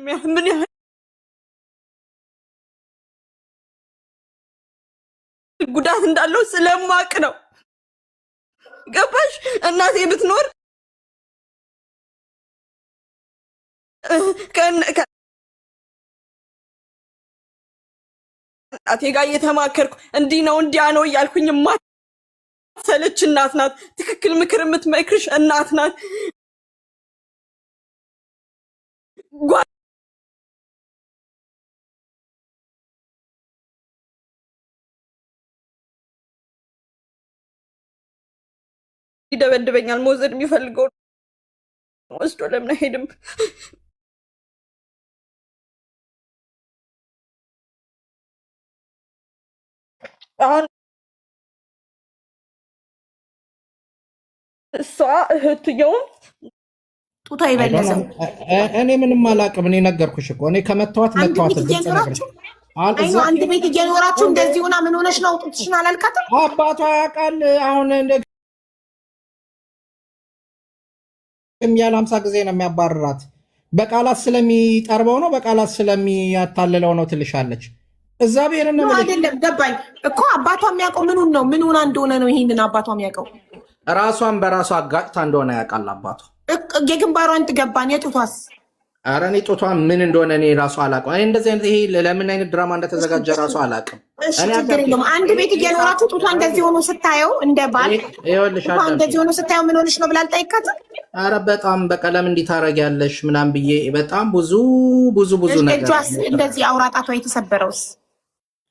ምን ያህል ጉዳት እንዳለው ስለማቅ ነው። ገባሽ? እናቴ ብትኖር እናቴ ጋር እየተማከርኩ እንዲህ ነው እንዲያ ነው እያልኩኝ ማሰለች እናት ናት። ትክክል ምክር የምትመክርሽ እናት ናት። ይደበድበኛል። መውሰድ የሚፈልገው ወስዶ ለምን አይሄድም? አሁን እሷ እህትየውን ጡቷ ይበለሰው እኔ ምንም አላውቅም። እኔ ነገርኩሽ እኮ እኔ ከመተዋት መተዋት አንድ ቤት እየኖራችሁ እንደዚህ ሆና ምን ሆነሽ ነው ጡትሽን አላልካትም? አባቷ ያውቃል። አሁን ያለ 50 ጊዜ ነው የሚያባርራት። በቃላት ስለሚጠርበው ነው፣ በቃላት ስለሚያታልለው ነው ትልሻለች። እዛ ብሄር ነው አይደለም። ገባኝ እኮ አባቷ የሚያውቀው ምኑን ነው ምን ሆና እንደሆነ ነው። ይሄንን አባቷ የሚያውቀው ራሷን በራሷ አጋጭታ እንደሆነ ያውቃል አባቷ። የግንባሯን ትገባን የጡቷስ? ኧረ እኔ ጡቷ ምን እንደሆነ እኔ ራሱ አላውቅም። እኔ እንደዚህ አይነት ይሄ ለምን አይነት ድራማ እንደተዘጋጀ ራሱ አላውቅም። አንድ ቤት እየኖራችሁ ጡቷ እንደዚህ ሆኖ ስታየው እንደ ባል እንደዚህ ሆኖ ስታየው ምን ሆነሽ ነው ብላ አልጠይቃትም? ኧረ በጣም በቀለም እንዲህ ታደርጊያለሽ ምናምን ብዬ በጣም ብዙ ነገር። እጇስ እንደዚህ አውራጣቷ የተሰበረውስ?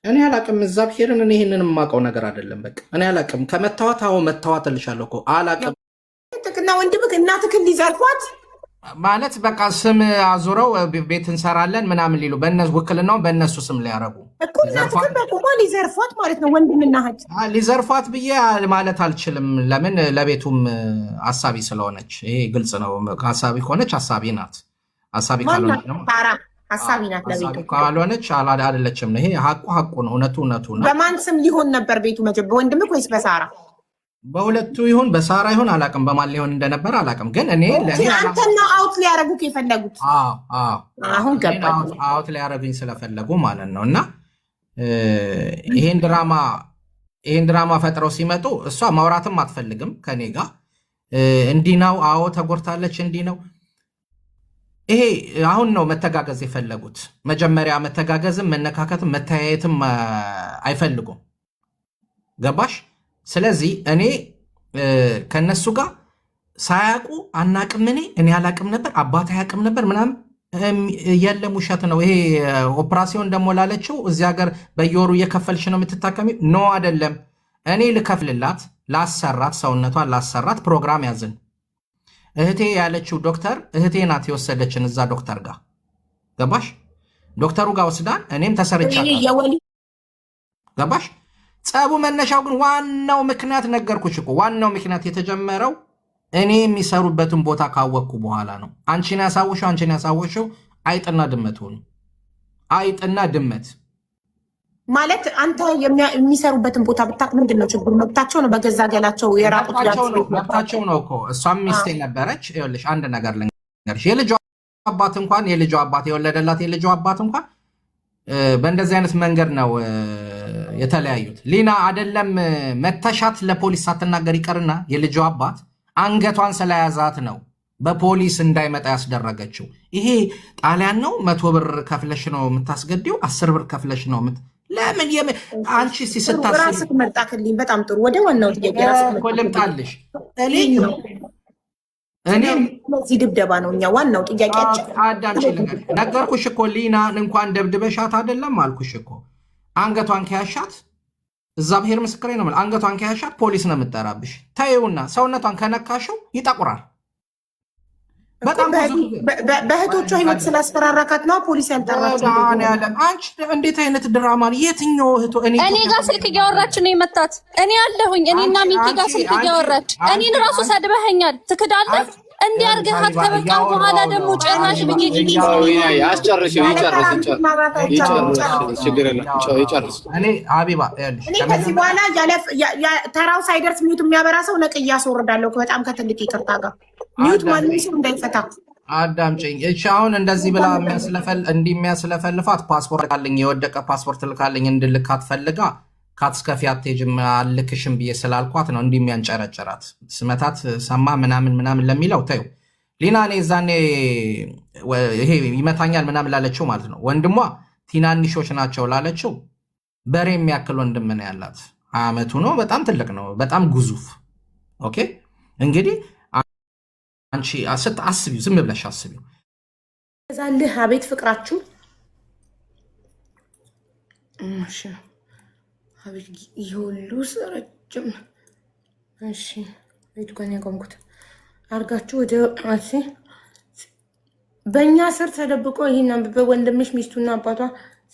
እኔ አላውቅም። እዛ ብሄርን እኔ ይህንን የማውቀው ነገር አይደለም። በቃ እኔ አላውቅም። ከመታወት መታወት እልሻለሁ እኮ አላውቅም። ጥቅና ወንድምህ እናትህን ሊዘርፏት ማለት በቃ ስም አዙረው ቤት እንሰራለን ምናምን ሊሉ በእነሱ ውክልናው በእነሱ ስም ሊያረጉ እኮ እናትህን በቁሟ ሊዘርፏት ማለት ነው። ወንድምና እህት ሊዘርፏት ብዬ ማለት አልችልም። ለምን ለቤቱም አሳቢ ስለሆነች ይሄ ግልጽ ነው። አሳቢ ከሆነች አሳቢ ናት። አሳቢ ካልሆነች ደግሞ ሀሳቢ ናት። ለቤቱ ካልሆነች አይደለችም። ይሄ ሀቁ ነው። እውነቱ ነው። በማን ስም ሊሆን ነበር ቤቱ? በወንድምህ ወይስ በሳራ? በሁለቱ ይሁን በሳራ ይሁን አላውቅም። በማን ሊሆን እንደነበር አላውቅም። ግን እኔ አንተና አውት ሊያረጉት የፈለጉት አሁን ገባኝ። አውት ሊያረጉኝ ስለፈለጉ ማለት ነው። እና ይሄን ድራማ ፈጥረው ሲመጡ እሷ ማውራትም አትፈልግም ከኔ ጋር። እንዲህ ነው፣ አዎ ተጎድታለች፣ እንዲህ ነው። ይሄ አሁን ነው መተጋገዝ የፈለጉት። መጀመሪያ መተጋገዝም መነካከትም መተያየትም አይፈልጉም። ገባሽ? ስለዚህ እኔ ከነሱ ጋር ሳያውቁ አናቅም። እኔ አላቅም ነበር፣ አባት አያቅም ነበር ምናምን የለም፣ ውሸት ነው ይሄ። ኦፕራሲዮን ደግሞ ላለችው እዚህ ሀገር በየወሩ እየከፈልሽ ነው የምትታከሚ? ኖ አይደለም። እኔ ልከፍልላት፣ ላሰራት፣ ሰውነቷን ላሰራት ፕሮግራም ያዝን። እህቴ ያለችው ዶክተር እህቴ ናት የወሰደችን እዛ ዶክተር ጋር። ገባሽ? ዶክተሩ ጋር ወስዳን እኔም ተሰርቻለሁ። ገባሽ? ጸቡ መነሻው ግን ዋናው ምክንያት ነገርኩሽ እኮ። ዋናው ምክንያት የተጀመረው እኔ የሚሰሩበትን ቦታ ካወቅኩ በኋላ ነው። አንቺን ያሳወሽው አይጥና ድመት ሆኑ። አይጥና ድመት ማለት አንተ የሚሰሩበትን ቦታ ብታቅ ምንድን ነው ችግሩ? መብታቸው ነው። በገዛ ገላቸው የራቁት መብታቸው ነው እኮ። እሷም ሚስቴ ነበረች። ይኸውልሽ አንድ ነገር ልንገርሽ። የልጇ አባት የወለደላት የልጇ አባት እንኳን በእንደዚህ አይነት መንገድ ነው የተለያዩት። ሊና አይደለም መተሻት ለፖሊስ ሳትናገር ይቀርና የልጇ አባት አንገቷን ስለያዛት ነው በፖሊስ እንዳይመጣ ያስደረገችው። ይሄ ጣሊያን ነው። 100 ብር ከፍለሽ ነው የምታስገዲው፣ 10 ብር ከፍለሽ ነው ለምን አንቺ ራስህ መጣክልኝ። በጣም ጥሩ። ወደ ዋናው ጥያቄ ራስህ ልምጣልሽ። እዚህ ድብደባ ነው እኛ ዋናው ጥያቄያችን። አዳምጪ ነገርኩሽ እኮ ሊና እንኳን ደብድበሻት አይደለም አልኩሽ እኮ። አንገቷን ከያሻት እዛ ብሔር ምስክሬ ነው። አንገቷን ከያሻት ፖሊስ ነው የምጠራብሽ። ተይውና ሰውነቷን ከነካሽው ይጠቁራል። በጣም በእህቶቿ ህይወት ስላስፈራራካት ነው ፖሊስ ያልጠራችው። አንቺ እንዴት አይነት ድራማ ነው? የትኛው እህቶ? እኔ ጋር ስልክ እያወራች ነው የመታት። እኔ አለሁኝ። እኔና ሚኪ ጋር ስልክ እያወራች እኔን ራሱ ሰድበኸኛል። ትክዳለህ? እንዲህ አድርገሃት ከበቃ በኋላ ደግሞ ጭራሽ ብዬ እኔ ሀቢባ እኔ ከዚህ በኋላ ተራው ሳይደርስ ሚዩት የሚያበራ ሰው ነቅ እያስወርዳለሁ። በጣም ከትልቅ ይቅርታ ጋር ሚዩት ማንም ሰው እንዳይፈታ። አዳምጪኝ። እሺ አሁን እንደዚህ ብላ የሚያስለፈልፋት ፓስፖርት ልካልኝ የወደቀ ፓስፖርት ልካልኝ እንድልካት ፈልጋ ካትስከፊ አትሄጂም አልክሽም ብዬ ስላልኳት ነው እንዲህ የሚያንጨረጨራት። ስመታት ሰማ ምናምን ለሚለው ተይው። ሊና እኔ ዛኔ ይሄ ይመታኛል ምናምን ላለችው ማለት ነው ወንድሟ ትናንሾች ናቸው ላለችው በሬ የሚያክል ወንድም ነው ያላት። 20 ዓመቱ ነው። በጣም ትልቅ ነው። በጣም ግዙፍ። ኦኬ እንግዲህ አንቺ አስቢው፣ ዝም ብለሽ አስቢው። ዛልህ አቤት ፍቅራችሁ። እሺ አቤት ይሁሉ ረጅም። እሺ ቤቱ ጋር ያቆምኩት አርጋችሁ ወደ አሲ በእኛ ስር ተደብቆ ይሄን አንብበ ወንድምሽ ሚስቱና አባቷ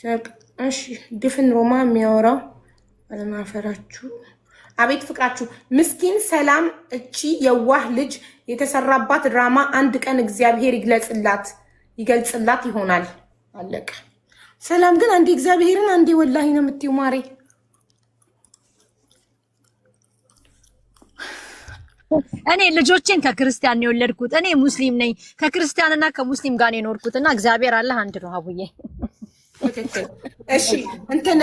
ሲያቅ። እሺ ድፍን ሮማ የሚያወራው አለማፈራችሁ። አቤት ፍቅራችሁ። ምስኪን ሰላም እቺ የዋህ ልጅ የተሰራባት ድራማ አንድ ቀን እግዚአብሔር ይገልጽላት ይሆናል። አለቀ። ሰላም ግን አንዴ እግዚአብሔርን አንዴ ወላሂ ነው የምትይው ማሬ። እኔ ልጆቼን ከክርስቲያን ነው የወለድኩት። እኔ ሙስሊም ነኝ። ከክርስቲያንና ከሙስሊም ጋር ነው የኖርኩትና እግዚአብሔር አላህ አንድ ነው። አቡዬ እሺ እንትን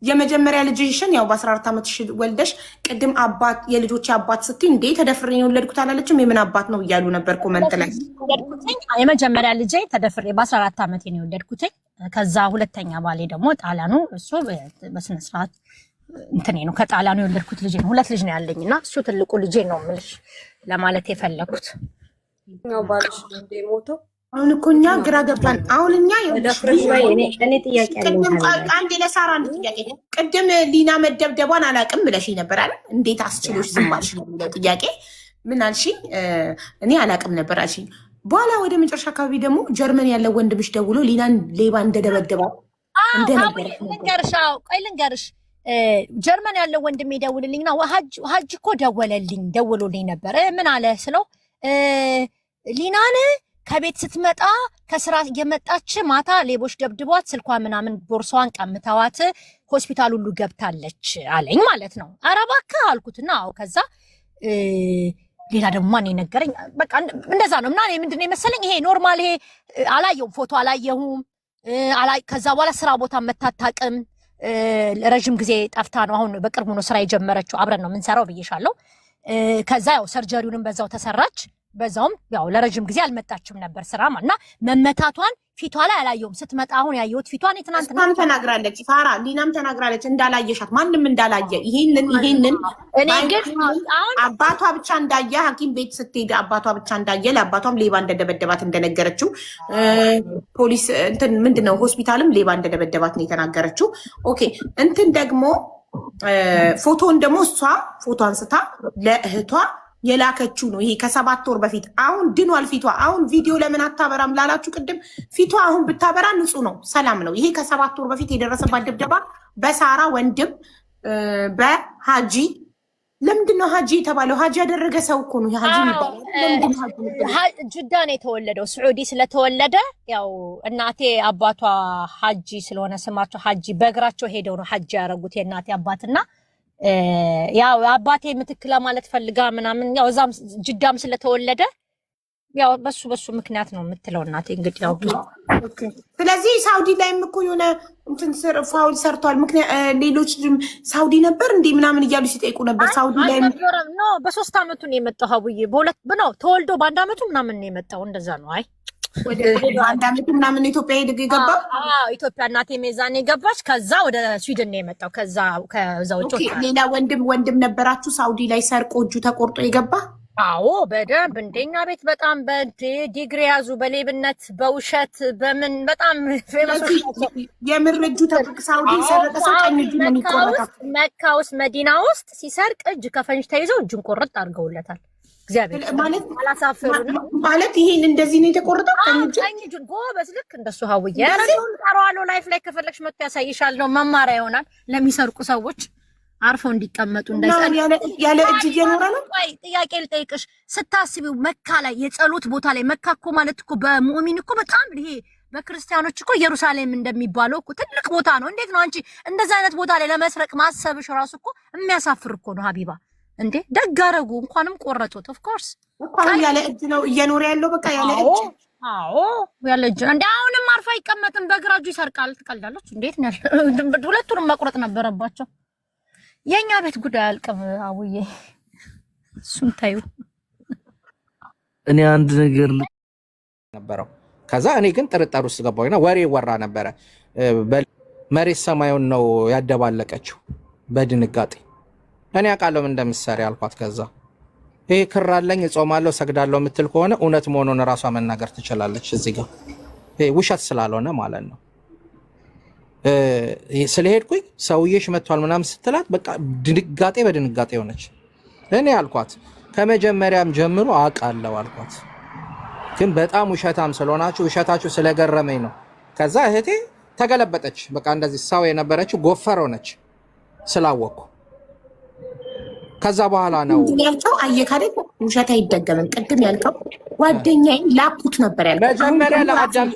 የመጀመሪያ ልጅሽን ያው በ14 ዓመትሽ ወልደሽ ቅድም አባት የልጆች አባት ስትይ እንዴ ተደፍሬ ነው የወለድኩት አላለችም? የምን አባት ነው እያሉ ነበር ኮመንት ላይ። የመጀመሪያ ልጄ ተደፍሬ በ14 ዓመቴ ነው የወለድኩት። ከዛ ሁለተኛ ባሌ ደግሞ ጣሊያኑ እሱ በስነ ስርዓት እንትኔ ነው ከጣሊያኑ የወለድኩት ልጄ ነው። ሁለት ልጅ ነው ያለኝና እሱ ትልቁ ልጄ ነው የምልሽ ለማለት የፈለኩት። ነው ባልሽ እንደ ሞተው አሁን እኮ እኛ ግራ ገባን። አሁን እኛ እኔ ጥያቄ አለኝ። አንዴ ለሳራ አንድ ጥያቄ። ቅድም ሊና መደብደቧን አላውቅም ብለሽ ነበር አይደል? እንዴት አስችሎሽ ዝም አልሽ ነው ጥያቄ። ምን አልሽኝ? እኔ አላውቅም ነበር አልሽኝ። በኋላ ወደ መጨረሻ አካባቢ ደግሞ ጀርመን ያለው ወንድምሽ ደውሎ ሊናን ሌባ እንደደበደባው እንደነበር ልንገርሽ። ጀርመን ያለው ወንድሜ ደውልልኝና ሀጅ እኮ ደወሎልኝ ነበር። ምን አለ ስለው ሊናን ከቤት ስትመጣ ከስራ እየመጣች ማታ ሌቦች ደብድቧት ስልኳ ምናምን ቦርሳዋን ቀምተዋት ሆስፒታል ሁሉ ገብታለች አለኝ ማለት ነው። ኧረ እባክህ አልኩትና አዎ። ከዛ ሌላ ደግሞ ማን ነገረኝ? በቃ እንደዛ ነው። ምናምን ምንድን ነው የመሰለኝ ይሄ ኖርማል ይሄ አላየሁም፣ ፎቶ አላየሁም። ከዛ በኋላ ስራ ቦታ መታታቅም ረጅም ጊዜ ጠፍታ ነው። አሁን በቅርቡ ነው ስራ የጀመረችው። አብረን ነው የምንሰራው ብዬሻለሁ። ከዛ ያው ሰርጀሪውንም በዛው ተሰራች። በዛውም ያው ለረጅም ጊዜ አልመጣችም ነበር ስራማ እና መመታቷን ፊቷ ላይ አላየሁም። ስትመጣ አሁን ያየሁት ፊቷን የትናንትና ተናግራለች። ፋራ ሊናም ተናግራለች እንዳላየሻት ማንም እንዳላየ ይሄንን እኔ ግን አባቷ ብቻ እንዳየ ሐኪም ቤት ስትሄድ አባቷ ብቻ እንዳየ ለአባቷም ሌባ እንደደበደባት እንደነገረችው ፖሊስ እንትን ምንድነው ሆስፒታልም ሌባ እንደደበደባት ነው የተናገረችው። ኦኬ እንትን ደግሞ ፎቶን ደግሞ እሷ ፎቶ አንስታ ለእህቷ የላከችው ነው። ይሄ ከ7 ወር በፊት አሁን ድኗል ፊቷ። አሁን ቪዲዮ ለምን አታበራም ላላችሁ ቅድም ፊቷ አሁን ብታበራ ንጹህ ነው፣ ሰላም ነው። ይሄ ከ7 ወር በፊት የደረሰባት ድብደባ በሳራ ወንድም በሀጂ። ለምንድን ነው ሀጂ የተባለው? ሀጂ ያደረገ ሰው እኮ ነው ሀጂ የሚባለው። ጅዳ ነው የተወለደው፣ ስዑዲ ስለተወለደ ያው እናቴ አባቷ ሀጂ ስለሆነ ስማቸው ሀጂ በእግራቸው ሄደው ነው ሀጂ ያደረጉት የእናቴ አባትና ያው አባቴ ምትክ ለማለት ፈልጋ ምናምን ያው እዛም ጅዳም ስለተወለደ ያው በሱ ምክንያት ነው የምትለው እናቴ። እንግዲህ ያው ስለዚህ ሳውዲ ላይም እኮ የሆነ እንትን ፋውል ሰርቷል። ምክንያት ሌሎች ሳውዲ ነበር እንዴ ምናምን እያሉ ሲጠይቁ ነበር። ሳውዲ ላይ ነው በ3 ዓመቱ ነው የመጣው ሀቡዬ። በሁለት ነው ተወልዶ በ1 ዓመቱ ምናምን ነው የመጣው። እንደዛ ነው። አይ ወደ 1 ዓመቱ ምናምን ኢትዮጵያ ሄደ ገባ። ኢትዮጵያ እናቴ ሜዛኔ ገባች። ከዛ ወደ ስዊድን ነው የመጣው። ከዛ ውጭ ሌላ ወንድም ነበራችሁ ሳውዲ ላይ ሰርቆ እጁ ተቆርጦ የገባ? አዎ በደንብ እንደኛ ቤት በጣም በዲግሪ ያዙ በሌብነት በውሸት በምን በጣም የምር እጁ ሳውዲ ሰረቀ ሰው ቀኝ እጁ ነው የሚቆረጠው። መካ ውስጥ መዲና ውስጥ ሲሰርቅ እጅ ከፈንጅ ተይዘው እጁን ቆርጥ አድርገውለታል። እግዚአብሔር ማለት አላሳፈሩንም ማለት ይሄን እንደዚህ ነው የተቆረጠው። ቀኝ እጁን ጎበዝ ልክ እንደሱ ሀውዬ ያረጋውን ቀሯሎ ላይፍ ላይ ከፈለግሽ መጥቶ ያሳይሻል። ነው መማሪያ ይሆናል ለሚሰርቁ ሰዎች አርፈው እንዲቀመጡ ያለ እጅ እየኖረ ነው። ጥያቄ ልጠይቅሽ፣ ስታስቢው መካ ላይ የጸሎት ቦታ ላይ መካ እኮ ማለት እኮ በሙእሚን እኮ በጣም ይሄ በክርስቲያኖች እኮ ኢየሩሳሌም እንደሚባለው እኮ ትልቅ ቦታ ነው። እንዴት ነው አንቺ እንደዛ አይነት ቦታ ላይ ለመስረቅ ማሰብሽ ራሱ እኮ የሚያሳፍር እኮ ነው ሀቢባ። እንዴ ደግ አደረጉ። እንኳንም ቆረጡት። ኦፍ ኮርስ አሁን ያለ እጅ ነው እየኖረ ያለው። በቃ ያለ እጅ አዎ ያለ እጅ እንዴ አሁንም አርፎ አይቀመጥም። በግራ እጁ ይሰርቃል። ትቀልዳለች። እንዴት ነው? ሁለቱንም መቁረጥ ነበረባቸው። የኛ ቤት ጉዳይ አልቀም አውዬ እሱን ታዩ። እኔ አንድ ነገር ነበረው። ከዛ እኔ ግን ጥርጣሬ ውስጥ ገባሁና ወሬ ወራ ነበረ። መሬት ሰማዩን ነው ያደባለቀችው በድንጋጤ። እኔ አውቃለሁ እንደምትሰሪ አልኳት። ከዛ ይሄ ክር አለኝ እጾማለሁ ሰግዳለሁ የምትል ከሆነ እውነት መሆኑን እራሷ መናገር ትችላለች። እዚህ ጋር ይሄ ውሸት ስላልሆነ ማለት ነው። ስለሄድኩኝ ሰውዬሽ መጥቷል ምናምን ስትላት በቃ ድንጋጤ በድንጋጤ ሆነች። እኔ አልኳት ከመጀመሪያም ጀምሮ አውቃለሁ አልኳት። ግን በጣም ውሸታም ስለሆናችሁ ውሸታችሁ ስለገረመኝ ነው። ከዛ እህቴ ተገለበጠች። በቃ እንደዚህ ሰው የነበረችው ጎፈር ሆነች ስላወቅኩ። ከዛ በኋላ ነው ያልከው አየህ አይደል? ውሸት አይደገምም። ቅድም ያልከው ጓደኛዬ ላኩት ነበር ያልከው። መጀመሪያ ለአዳም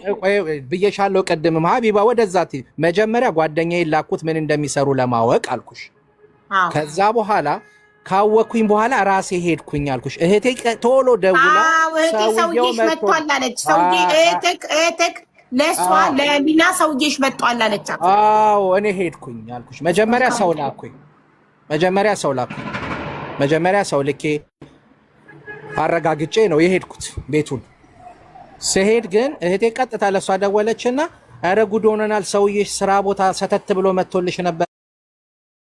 ብዬሻለሁ። ቅድምም ሀቢባ ወደዛ መጀመሪያ ጓደኛዬ ላኩት ምን እንደሚሰሩ ለማወቅ አልኩሽ። ከዛ በኋላ ካወኩኝ በኋላ ራሴ ሄድኩኝ አልኩሽ። እህቴ ቶሎ ደውላ ሰውዬሽ መጥቷል አለች። እህትክ ለሷ ለሊና ሰውዬሽ መጥቷል አለች። አዎ እኔ ሄድኩኝ አልኩሽ። መጀመሪያ ሰው ልኬ አረጋግጬ ነው የሄድኩት ቤቱን። ስሄድ ግን እህቴ ቀጥታ ለሷ ደወለችና ኧረ ጉድ ሆነናል፣ ሰውዬሽ ስራ ቦታ ሰተት ብሎ መጥቶልሽ ነበር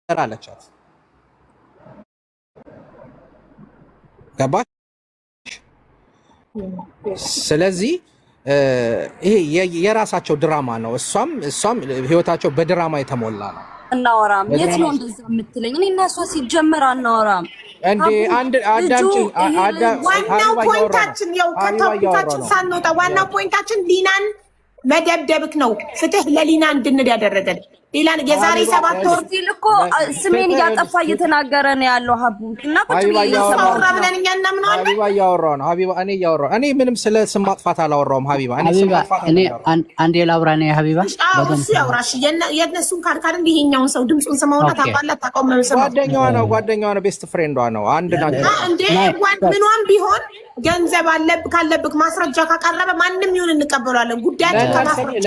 አለቻት። ገባሽ? ስለዚህ ይሄ የራሳቸው ድራማ ነው። እሷም ህይወታቸው በድራማ የተሞላ ነው። እናወራም። የት ነው እንደዛ የምትለኝ? እኔ እና እሷ ሲጀመር አናወራም እንዴ። አዳምጪ። ዋናው ፖይንታችን ያው ከቶፒካችን ሳንወጣ ዋናው ፖይንታችን ሊናን መደብደብክ ነው። ፍትህ ለሊና እንድንል ያደረገን ሌላ የዛሬ 7 ወር እኮ ስሜን እያጠፋ እየተናገረ ነው ያለው ሀቡ እና ቁጭ ብዬ እያወራ ብለን እኛ እናምናለን። ሀቢባ እያወራሁ ነው። ሀቢባ እኔ እያወራሁ እኔ ምንም ስለ ስም ማጥፋት አላወራሁም። ሀቢባ እኔ አንዴ ላውራ ነው ሀቢባ እሱ ያውራሽ የነሱን ካልካል ይሄኛውን ሰው ድምፁን ስማውና ታውቃላት ታቆመም ሰው ጓደኛዋ ነው ቤስት ፍሬንዷ ነው። አንድ ናቸው እንዴ ምንም ቢሆን ገንዘብ ካለብክ ማስረጃ ካቀረበ ማንም ይሁን እንቀበላለን። ጉዳያችን ከማስረጃ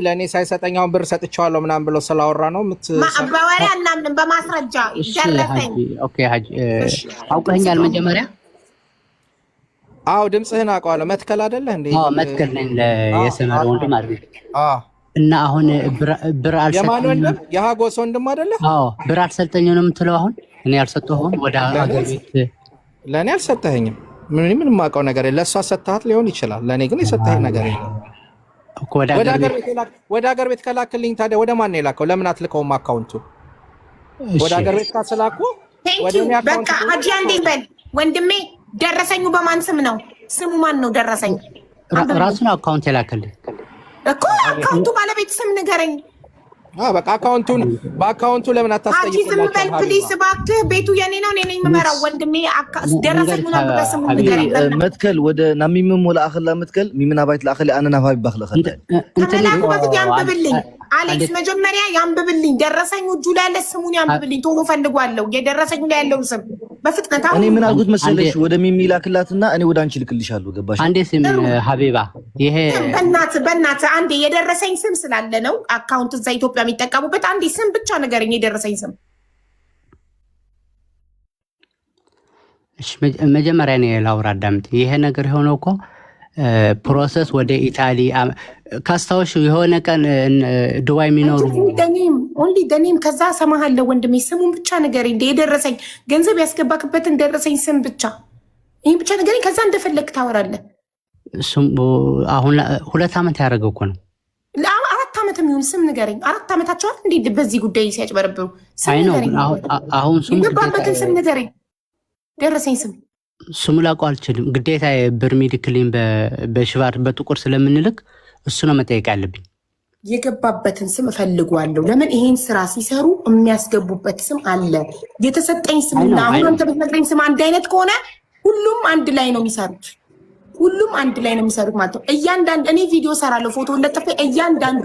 ለኔ ሳይሰጠኝ አሁን ብር ሰጥቻለሁ ምናምን ብሎ ስላወራ ነው በወሬ አናምንም በማስረጃ ይደረሰኝ። ኦኬ ሀጅ አውቀኸኛል መጀመሪያ? አዎ ድምፅህን አውቀዋለሁ። መትከል አይደለ እንዴ? አዎ መትከል ነኝ የሰመረ ወንድም አይደል? እና አሁን ብር አልሰጠኝም። የማን ወንድም? የሀጎስ ወንድም አይደለ? አዎ ብር አልሰጠኝም ነው የምትለው? አሁን እኔ አልሰጠሁም። ወደ ሀገር ቤት ለእኔ አልሰጠኸኝም። ምንም የማውቀው ነገር የለም። ለእሷ ሰጥሃት ሊሆን ይችላል። ለእኔ ግን የሰጠኸኝ ነገር የለም። ወደ ሀገር ቤት ከላክልኝ ታዲያ ወደ ማን ነው የላከው? ለምን አትልከውም አካውንቱ? ወደ ሀገር ቤት ካስላኩ በቃ ሀጂ አንዴ በል ወንድሜ። ደረሰኙ በማን ስም ነው? ስሙ ማን ነው? ደረሰኝ ራሱን አካውንት የላክልኝ እኮ አካውንቱ ባለቤት ስም ንገረኝ። በቃ በአካውንቱ ለምን አታስጠይቁ? ዝም በል ፕሊስ እባክህ። ቤቱ የኔ ነው፣ እኔ ነኝ የምመራው። ወንድሜ ደረሰኝ ነው በስሙ ንገረኝ። መትከል ወደ ናሚምም ወላ አኽላ መትከል ሚምና ባይት ለአኽሊ አነና ባይ ባኽለ ከመላኩ በፊት ያንብብልኝ አሌክስ፣ መጀመሪያ ያንብብልኝ። ደረሰኙ እጁ ላይ ያለ ስሙን ያንብብልኝ። ቶሎ ፈልጓለሁ የደረሰኙ ላይ ያለውን ስም በፍጥነት። እኔ ምን አልኩት መሰለሽ? ወደ ሚሚ ላክላትና እኔ ወደ አንቺ ልክልሻለሁ። ገባሽ? አንዴ ስም ሀቢባ፣ ይሄ በእናትህ አንዴ የደረሰኝ ስም ስላለ ነው አካውንት እዛ ኢትዮጵያ የሚጠቀሙበት። አንዴ ስም ብቻ ንገረኝ፣ የደረሰኝ ስም። መጀመሪያ እኔ ላውራ አዳምጥ። ይሄ ነገር የሆነው እኮ ፕሮሰስ ወደ ኢታሊ ካስታውሽ የሆነ ቀን ዱባይ የሚኖሩ ኦንሊ ደኔም ከዛ ሰማሃለሁ ወንድሜ፣ ስሙን ብቻ ንገረኝ። የደረሰኝ ገንዘብ ያስገባክበትን ደረሰኝ ስም ብቻ፣ ይህን ብቻ ንገረኝ። ከዛ እንደፈለግ ታወራለህ። አሁን 2 ዓመት ያደረገው እኮ ነው። 4 ዓመት የሚሆን ስም ንገረኝ። 4 ዓመታቸዋል እንዴ በዚህ ጉዳይ ሲያጭበረብሩ? አሁን የገባበትን ስም ንገረኝ፣ ደረሰኝ ስም። ስሙ ላውቀው አልችልም። ግዴታ ብር ሚልክልኝ በሽባር በጥቁር ስለምንልክ እሱ ነው መጠየቅ ያለብኝ። የገባበትን ስም እፈልጓለሁ። ለምን ይሄን ስራ ሲሰሩ የሚያስገቡበት ስም አለ። የተሰጠኝ ስምና አሁን አንተ ብትነግረኝ ስም አንድ አይነት ከሆነ ሁሉም አንድ ላይ ነው የሚሰሩት። ሁሉም አንድ ላይ ነው የሚሰሩት ማለት ነው። እያንዳንዱ እኔ ቪዲዮ ሰራለሁ፣ ፎቶ ለጥፌ እያንዳንዱ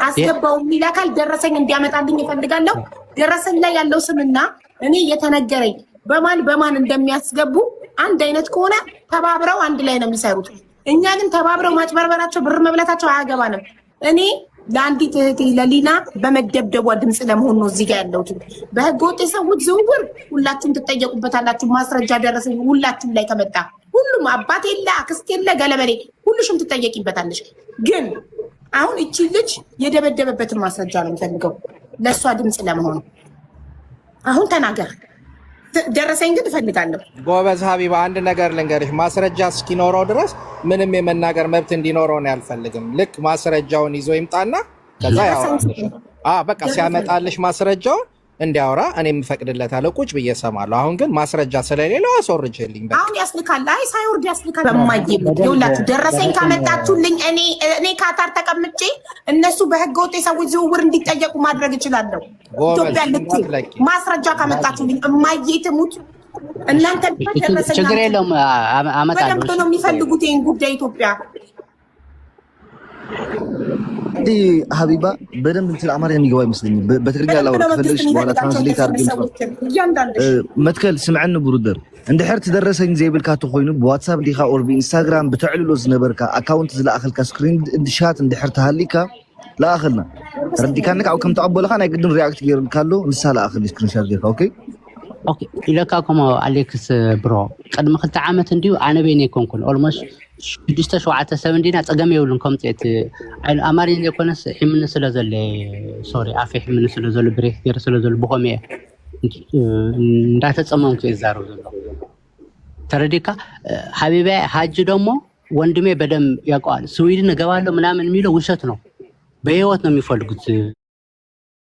አስገባው የሚል አካል ደረሰኝ እንዲያመጣልኝ እፈልጋለሁ። ደረሰኝ ላይ ያለው ስምና እኔ የተነገረኝ በማን እንደሚያስገቡ አንድ አይነት ከሆነ ተባብረው አንድ ላይ ነው የሚሰሩት። እኛ ግን ተባብረው ማጭበርበራቸው ብር መብላታቸው አያገባንም። እኔ ለአንዲት እህቴ ለሊና በመደብደቧ ድምፅ ለመሆን ነው እዚህ ጋር ያለሁት። በህገ ወጥ የሰዎች ዝውውር ሁላችሁም ትጠየቁበታላችሁ። ማስረጃ ደረሰኝ ሁላችሁም ላይ ከመጣ ሁሉም አባት የለ አክስት የለ ገለበሌ ሁሉሽም ትጠየቂበታለሽ። ግን አሁን እቺ ልጅ የደበደበበትን ማስረጃ ነው የምፈልገው ለእሷ ድምፅ ለመሆን። አሁን ተናገር። ደረሰኝ ግን እፈልጋለሁ። ጎበዝ ሀቢባ፣ አንድ ነገር ልንገርሽ፣ ማስረጃ እስኪኖረው ድረስ ምንም የመናገር መብት እንዲኖረው ነው ያልፈልግም። ልክ ማስረጃውን ይዞ ይምጣና ከዛ ያወራልሽ። በቃ ሲያመጣልሽ ማስረጃውን እንዲያወራ እኔ የምፈቅድለታለሁ፣ ቁጭ ብዬ እሰማለሁ። አሁን ግን ማስረጃ ስለሌለው አስወርጅልኝ። አሁን ያስልካል። አይ ሳይወርድ ያስልካል። በማይየው ይኸውላችሁ፣ ደረሰኝ ካመጣችሁልኝ እኔ ካታር ተቀምጬ እነሱ በህገ ወጥ የሰዎች ዝውውር እንዲጠየቁ ማድረግ እችላለሁ። ኢትዮጵያ ማስረጃ ካመጣችሁልኝ እማየትሙት እናንተ ደረሰኝ ችግር የለውም አመጣለሁ። በደንብ ነው የሚፈልጉት ይሄን ጉዳይ ኢትዮጵያ دي حبيبه بدم انت الاماريه የሚገባ አይመስልኝ በትግርኛ ላውራ ትፈልሽ በኋላ ትራንስሌት አድርገን መትከል ስምعنا ብሩደር እንደ ሕርት ደረሰኝ ዘይብልካ ተኮይኑ በዋትስአፕ ዲኻ ኦር በኢንስታግራም በትዕልሎ ዝነበርካ አካውንት ዝላእኽልካ ስክሪን ሻት እንደ ሕርት ሃሊካ ላእኽልና ረዲካንክ አው ከም ተቀበለካ ናይ ግድን ሪአክት ገይርልካሎ ንሳ ላእኽል ስክሪን ሻት ገይርካ ኦኬ ኢለካኩም አሌክስ ብሮ ቅድሚ 2 ዓመት እንዲሁ ኣነ በይነ ኮንኩን ኦልሞስት 6-7 ሰብ እንዲና ፀገም የብሉን ከምፅት ኣማርኛ ዘይኮነስ ሕምን ስለዘለ ሶሪ ኣፌ ሕምን ስለዘለ ብሬክ ገይረ ስለዘለ ብኸመ እንዳተፀመምኩ ይዛረብ ዘሎ ተረዲካ ሀቢባ ሀጅ ደግሞ ወንድሜ በደም ያውቀዋል። ስዊድን እገባለሁ ምናምን የሚለው ውሸት ነው። በህይወት ነው የሚፈልጉት።